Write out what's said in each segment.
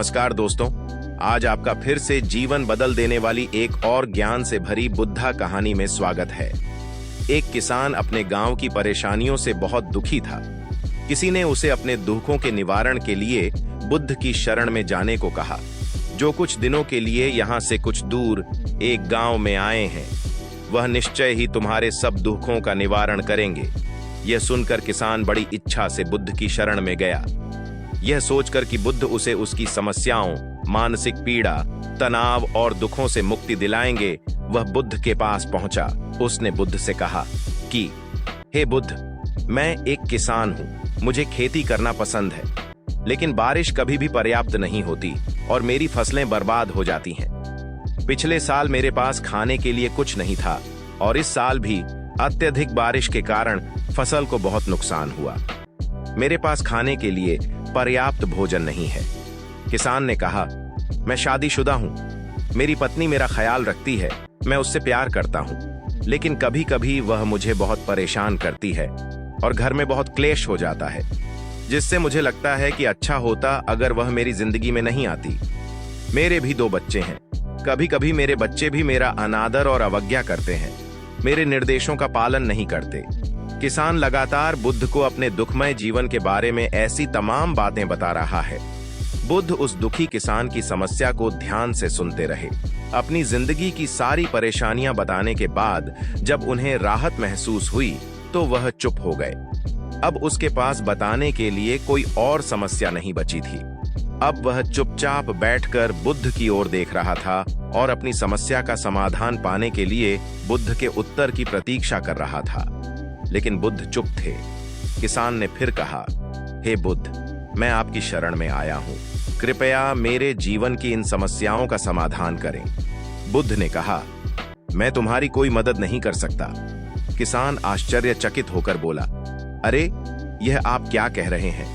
नमस्कार दोस्तों, आज आपका फिर से जीवन बदल देने वाली एक और ज्ञान से भरी बुद्धा कहानी में स्वागत है। एक किसान अपने गांव की परेशानियों से बहुत दुखी था। किसी ने उसे अपने दुखों के निवारण के लिए बुद्ध की शरण में जाने को कहा, जो कुछ दिनों के लिए यहाँ से कुछ दूर एक गांव में आए हैं। वह निश्चय ही तुम्हारे सब दुखों का निवारण करेंगे। यह सुनकर किसान बड़ी इच्छा से बुद्ध की शरण में गया। यह सोचकर कि बुद्ध उसे उसकी समस्याओं, मानसिक पीड़ा, तनाव और दुखों से मुक्ति दिलाएंगे, वह बुद्ध के पास पहुंचा। उसने बुद्ध से कहा कि हे बुद्ध, मैं एक किसान हूं, मुझे खेती करना पसंद है, लेकिन बारिश कभी भी पर्याप्त नहीं होती और मेरी फसलें बर्बाद हो जाती हैं। पिछले साल मेरे पास खाने के लिए कुछ नहीं था और इस साल भी अत्यधिक बारिश के कारण फसल को बहुत नुकसान हुआ। मेरे पास खाने के लिए पर्याप्त भोजन नहीं है। किसान ने कहा, मैं शादीशुदा हूं, मेरी पत्नी मेरा ख्याल रखती है, मैं उससे प्यार करता हूं, लेकिन कभी कभी वह मुझे बहुत परेशान करती है और घर में बहुत क्लेश हो जाता है, जिससे मुझे लगता है कि अच्छा होता अगर वह मेरी जिंदगी में नहीं आती। मेरे भी 2 बच्चे हैं। कभी कभी मेरे बच्चे भी मेरा अनादर और अवज्ञा करते हैं, मेरे निर्देशों का पालन नहीं करते। किसान लगातार बुद्ध को अपने दुखमय जीवन के बारे में ऐसी तमाम बातें बता रहा है। बुद्ध उस दुखी किसान की समस्या को ध्यान से सुनते रहे। अपनी जिंदगी की सारी परेशानियां बताने के बाद जब उन्हें राहत महसूस हुई तो वह चुप हो गए। अब उसके पास बताने के लिए कोई और समस्या नहीं बची थी। अब वह चुपचाप बैठकर बुद्ध की ओर देख रहा था और अपनी समस्या का समाधान पाने के लिए बुद्ध के उत्तर की प्रतीक्षा कर रहा था। लेकिन बुद्ध चुप थे। किसान ने फिर कहा, हे बुद्ध, मैं आपकी शरण में आया हूं, कृपया मेरे जीवन की इन समस्याओं का समाधान करें। बुद्ध ने कहा, मैं तुम्हारी कोई मदद नहीं कर सकता। किसान आश्चर्यचकित होकर बोला, अरे, यह आप क्या कह रहे हैं?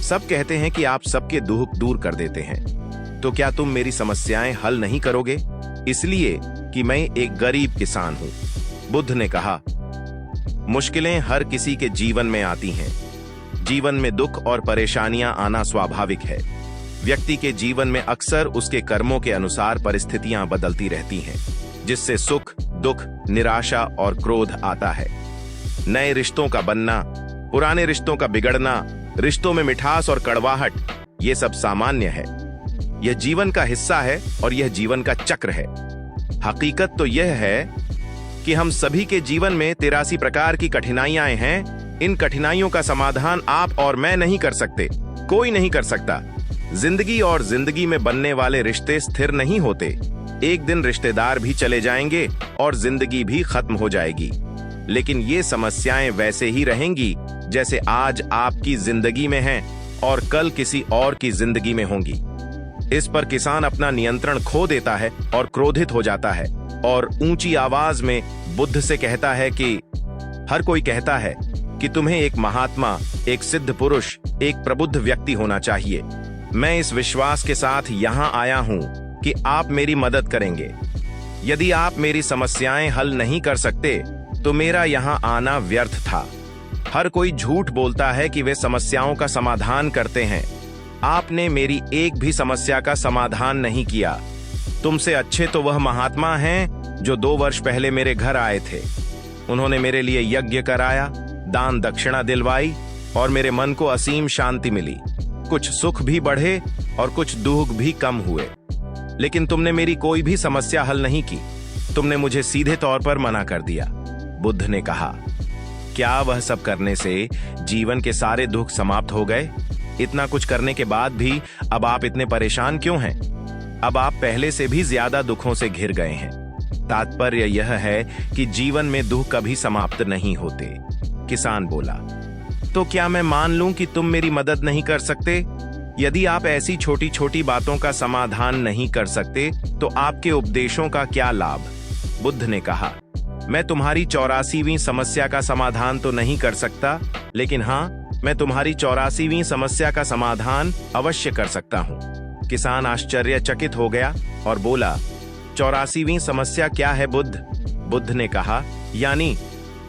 सब कहते हैं कि आप सबके दुख दूर कर देते हैं, तो क्या तुम मेरी समस्याएं हल नहीं करोगे? इसलिए कि मैं एक गरीब किसान हूं। बुद्ध ने कहा, मुश्किलें हर किसी के जीवन में आती हैं। जीवन में दुख और परेशानियां आना स्वाभाविक है। व्यक्ति के जीवन में अक्सर उसके कर्मों के अनुसार परिस्थितियां बदलती रहती हैं, जिससे सुख, दुख, निराशा और क्रोध आता है। नए रिश्तों का बनना, पुराने रिश्तों का बिगड़ना, रिश्तों में मिठास और कड़वाहट, ये सब सामान्य है। यह जीवन का हिस्सा है और यह जीवन का चक्र है। हकीकत तो यह है कि हम सभी के जीवन में 83 प्रकार की कठिनाइयां हैं। इन कठिनाइयों का समाधान आप और मैं नहीं कर सकते, कोई नहीं कर सकता। जिंदगी और जिंदगी में बनने वाले रिश्ते स्थिर नहीं होते। एक दिन रिश्तेदार भी चले जाएंगे और जिंदगी भी खत्म हो जाएगी, लेकिन ये समस्याएं वैसे ही रहेंगी जैसे आज आपकी जिंदगी में हैं और कल किसी और की जिंदगी में होंगी। इस पर किसान अपना नियंत्रण खो देता है और क्रोधित हो जाता है और ऊंची आवाज में बुद्ध से कहता है कि हर कोई कहता है कि तुम्हें एक महात्मा, एक सिद्ध पुरुष, एक प्रबुद्ध व्यक्ति होना चाहिए। मैं इस विश्वास के साथ यहाँ आया हूँ कि आप मेरी मदद करेंगे। यदि आप मेरी समस्याएं हल नहीं कर सकते तो मेरा यहाँ आना व्यर्थ था। हर कोई झूठ बोलता है कि वे समस्याओं का समाधान करते हैं। आपने मेरी एक भी समस्या का समाधान नहीं किया। तुमसे अच्छे तो वह महात्मा हैं जो 2 वर्ष पहले मेरे घर आए थे। उन्होंने मेरे लिए यज्ञ कराया, दान दक्षिणा दिलवाई और मेरे मन को असीम शांति मिली। कुछ सुख भी बढ़े और कुछ दुख भी कम हुए, लेकिन तुमने मेरी कोई भी समस्या हल नहीं की। तुमने मुझे सीधे तौर पर मना कर दिया। बुद्ध ने कहा, क्या वह सब करने से जीवन के सारे दुख समाप्त हो गए? इतना कुछ करने के बाद भी अब आप इतने परेशान क्यों हैं? अब आप पहले से भी ज्यादा दुखों से घिर गए हैं। तात्पर्य यह है कि जीवन में दुख कभी समाप्त नहीं होते। किसान बोला, तो क्या मैं मान लूं कि तुम मेरी मदद नहीं कर सकते? यदि आप ऐसी छोटी छोटी बातों का समाधान नहीं कर सकते तो आपके उपदेशों का क्या लाभ? बुद्ध ने कहा, मैं तुम्हारी 84वीं समस्या का समाधान तो नहीं कर सकता, लेकिन हाँ, मैं तुम्हारी 84वीं समस्या का समाधान अवश्य कर सकता हूँ। किसान आश्चर्यचकित हो गया और बोला, 84वीं समस्या क्या है बुद्ध? बुद्ध ने कहा, यानी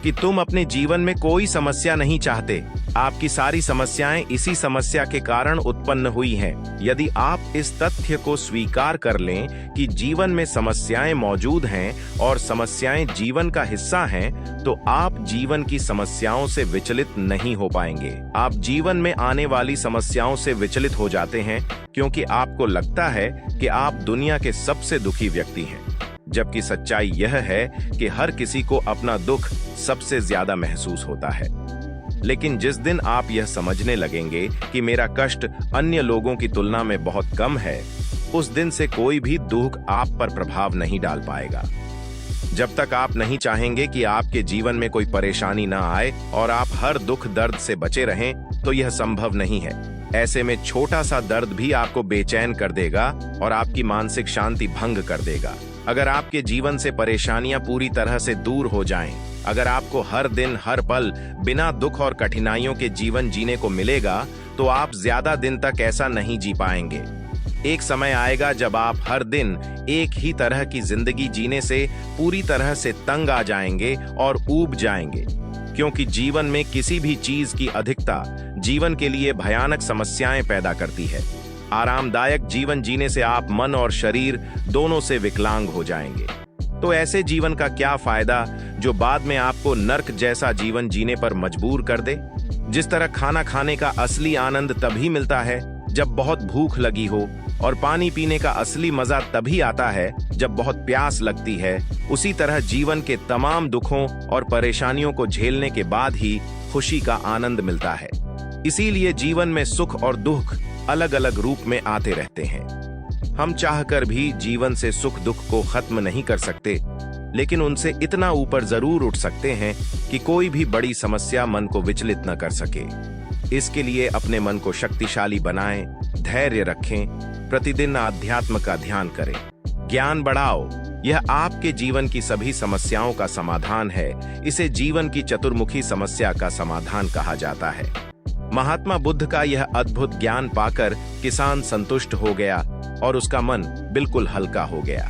कि तुम अपने जीवन में कोई समस्या नहीं चाहते, आपकी सारी समस्याएं इसी समस्या के कारण उत्पन्न हुई हैं। यदि आप इस तथ्य को स्वीकार कर लें कि जीवन में समस्याएं मौजूद हैं और समस्याएं जीवन का हिस्सा हैं, तो आप जीवन की समस्याओं से विचलित नहीं हो पाएंगे। आप जीवन में आने वाली समस्याओं से विचलित हो जाते हैं क्योंकि आपको लगता है कि आप दुनिया के सबसे दुखी व्यक्ति हैं, जबकि सच्चाई यह है कि हर किसी को अपना दुख सबसे ज्यादा महसूस होता है। लेकिन जिस दिन आप यह समझने लगेंगे कि मेरा कष्ट अन्य लोगों की तुलना में बहुत कम है, उस दिन से कोई भी दुख आप पर प्रभाव नहीं डाल पाएगा। जब तक आप नहीं चाहेंगे कि आपके जीवन में कोई परेशानी ना आए और आप हर दुख दर्द से बचे रहें, तो यह संभव नहीं है। ऐसे में छोटा सा दर्द भी आपको बेचैन कर देगा और आपकी मानसिक शांति भंग कर देगा। अगर आपके जीवन से परेशानियां पूरी तरह से दूर हो जाएं, अगर आपको हर दिन हर पल बिना दुख और कठिनाइयों के जीवन जीने को मिलेगा, तो आप ज्यादा दिन तक ऐसा नहीं जी पाएंगे। एक समय आएगा जब आप हर दिन एक ही तरह की जिंदगी जीने से पूरी तरह से तंग आ जाएंगे और ऊब जाएंगे, क्योंकि जीवन में किसी भी चीज की अधिकता जीवन के लिए भयानक समस्याएं पैदा करती है। आरामदायक जीवन जीने से आप मन और शरीर दोनों से विकलांग हो जाएंगे। तो ऐसे जीवन का क्या फायदा जो बाद में आपको नर्क जैसा जीवन जीने पर मजबूर कर दे। जिस तरह खाना खाने का असली आनंद तभी मिलता है जब बहुत भूख लगी हो, और पानी पीने का असली मजा तभी आता है जब बहुत प्यास लगती है, उसी तरह जीवन के तमाम दुखों और परेशानियों को झेलने के बाद ही खुशी का आनंद मिलता है। इसीलिए जीवन में सुख और दुख अलग अलग रूप में आते रहते हैं। हम चाहकर भी जीवन से सुख दुख को खत्म नहीं कर सकते, लेकिन उनसे इतना ऊपर जरूर उठ सकते हैं कि कोई भी बड़ी समस्या मन को विचलित न कर सके। इसके लिए अपने मन को शक्तिशाली बनाएं, धैर्य रखें, प्रतिदिन आध्यात्म का ध्यान करें, ज्ञान बढ़ाओ। यह आपके जीवन की सभी समस्याओं का समाधान है। इसे जीवन की चतुर्मुखी समस्या का समाधान कहा जाता है। महात्मा बुद्ध का यह अद्भुत ज्ञान पाकर किसान संतुष्ट हो गया और उसका मन बिल्कुल हल्का हो गया।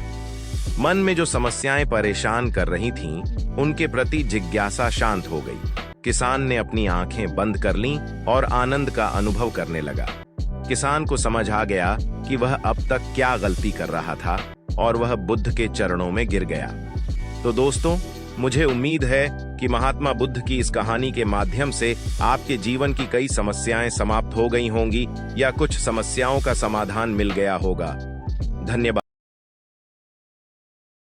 मन में जो समस्याएं परेशान कर रही थीं, उनके प्रति जिज्ञासा शांत हो गई। किसान ने अपनी आंखें बंद कर लीं और आनंद का अनुभव करने लगा। किसान को समझ आ गया कि वह अब तक क्या गलती कर रहा था और वह बुद्ध के चरणों में गिर गया। तो दोस्तों, मुझे उम्मीद है कि महात्मा बुद्ध की इस कहानी के माध्यम से आपके जीवन की कई समस्याएं समाप्त हो गई होंगी या कुछ समस्याओं का समाधान मिल गया होगा। धन्यवाद।